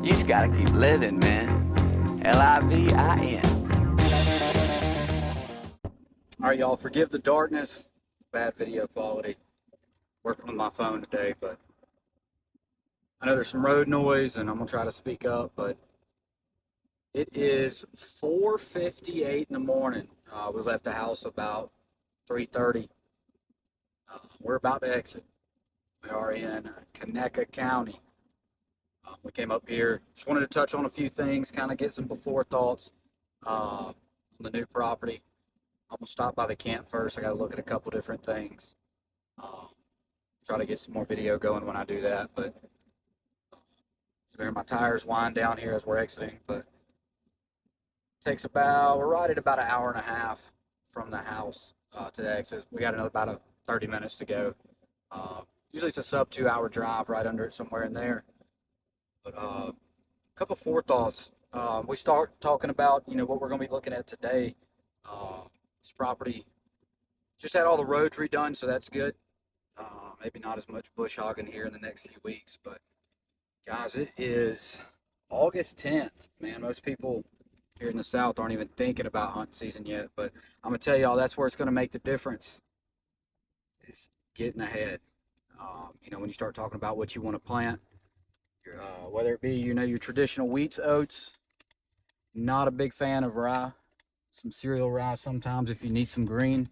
You just gotta keep living, man. Livin. All right, y'all, forgive the darkness, bad video quality. Working on my phone today, but I know there's some road noise and I'm gonna try to speak up, but it is 4:58 in the morning. We left the house about 3:30. We're about to exit. We are in Conecuh County. We came up here, just wanted to touch on a few things, kind of get some before thoughts on the new property. I'm gonna stop by the camp first. I gotta look at a couple different things. Try to get some more video going when I do that, but my tires wind down here as we're exiting, but it takes we're right at about an hour and a half from the house to the exit. We got another about 30 minutes to go. Usually it's a sub 2 hour drive, right under it somewhere in there. But a couple forethoughts. We start talking about, what we're going to be looking at today. This property just had all the roads redone, so that's good. Maybe not as much bush hogging here in the next few weeks, but guys, it is August 10th. Man, most people here in the South aren't even thinking about hunting season yet, but I'm going to tell y'all that's where it's going to make the difference, is getting ahead. When you start talking about what you want to plant, whether it be, your traditional wheats, oats. Not a big fan of rye. Some cereal rye sometimes if you need some green.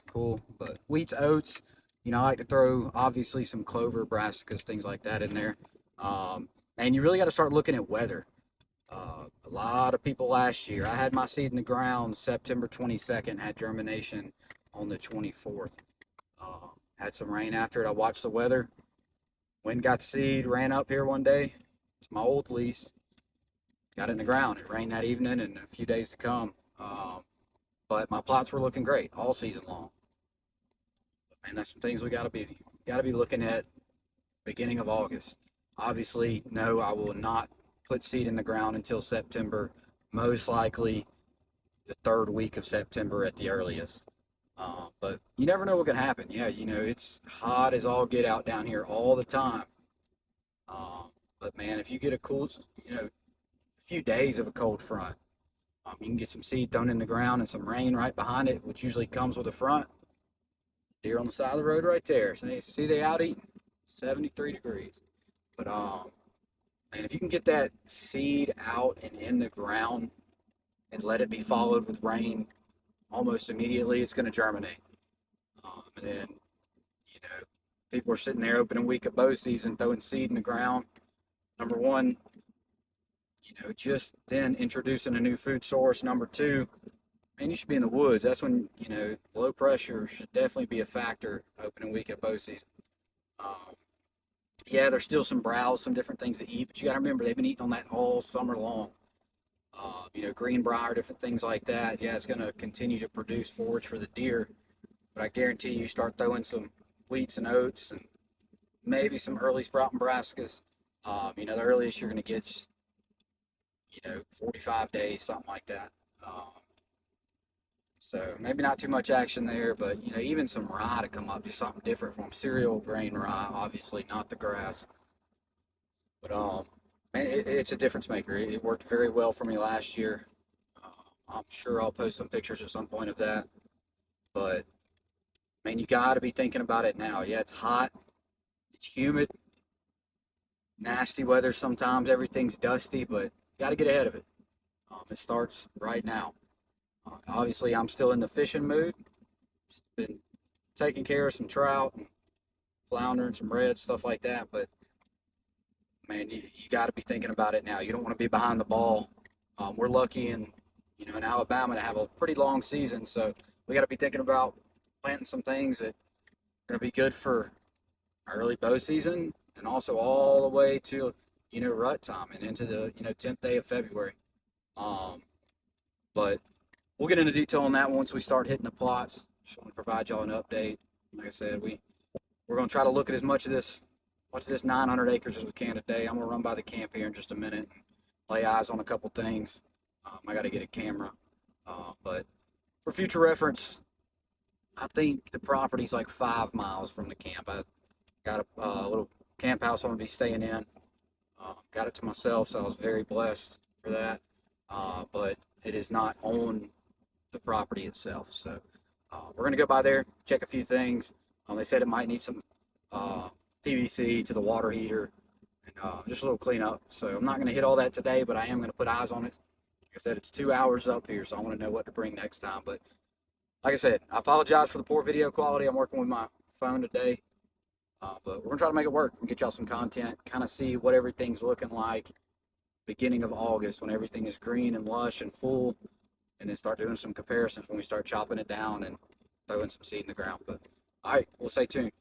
Cool, but wheats, oats. I like to throw, obviously, some clover, brassicas, things like that in there. And you really got to start looking at weather. A lot of people last year, I had my seed in the ground September 22nd, had germination on the 24th. Had some rain after it. I watched the weather. Went and got seed, ran up here one day. It's my old lease. Got it in the ground. It rained that evening and a few days to come. But my plots were looking great all season long. And that's some things we gotta be looking at beginning of August. Obviously, no, I will not put seed in the ground until September, most likely the third week of September at the earliest. But you never know what can happen. Yeah, it's hot as all get out down here all the time. But man, if you get a cool, few days of a cold front, you can get some seed thrown in the ground and some rain right behind it, which usually comes with a front. Deer on the side of the road right there. So see they out eating 73 degrees. But man, if you can get that seed out and in the ground and let it be followed with rain almost immediately, it's going to germinate. And then, people are sitting there opening week of bow season, throwing seed in the ground. Number one, just then introducing a new food source. Number two, man, you should be in the woods. That's when, low pressure should definitely be a factor opening week of bow season. Yeah, there's still some browse, some different things to eat, but you got to remember they've been eating on that all summer long. Greenbrier, different things like that. Yeah, it's going to continue to produce forage for the deer, but I guarantee you start throwing some wheats and oats and maybe some early sprouting brassicas. The earliest you're going to get, 45 days, something like that. So maybe not too much action there, but, even some rye to come up, just something different from cereal grain rye, obviously not the grass. But, man, it's a difference maker. It worked very well for me last year. I'm sure I'll post some pictures at some point of that. But, man, you got to be thinking about it now. Yeah, it's hot. It's humid. Nasty weather sometimes. Everything's dusty, but you got to get ahead of it. It starts right now. Obviously, I'm still in the fishing mood. Just been taking care of some trout and flounder and some red, stuff like that. But, man, you got to be thinking about it now. You don't want to be behind the ball. We're lucky in Alabama to have a pretty long season, so we got to be thinking about planting some things that are going to be good for early bow season and also all the way to rut time and into the 10th day of February. But we'll get into detail on that once we start hitting the plots. Just want to provide y'all an update. Like I said, we're going to try to look at as much of this 900 acres as we can today. I'm going to run by the camp here in just a minute and lay eyes on a couple things. I got to get a camera. But for future reference, I think the property's like 5 miles from the camp. I got a little camp house I'm going to be staying in. Got it to myself, so I was very blessed for that. But it is not on the property itself. So we're gonna go by there, check a few things. They said it might need some PVC to the water heater and just a little cleanup. So I'm not gonna hit all that today, but I am gonna put eyes on it. Like I said, it's 2 hours up here, so I want to know what to bring next time. But like I said, I apologize for the poor video quality. I'm working with my phone today. But we're going to try to make it work and get y'all some content, kind of see what everything's looking like beginning of August when everything is green and lush and full, and then start doing some comparisons when we start chopping it down and throwing some seed in the ground. But all right, we'll stay tuned.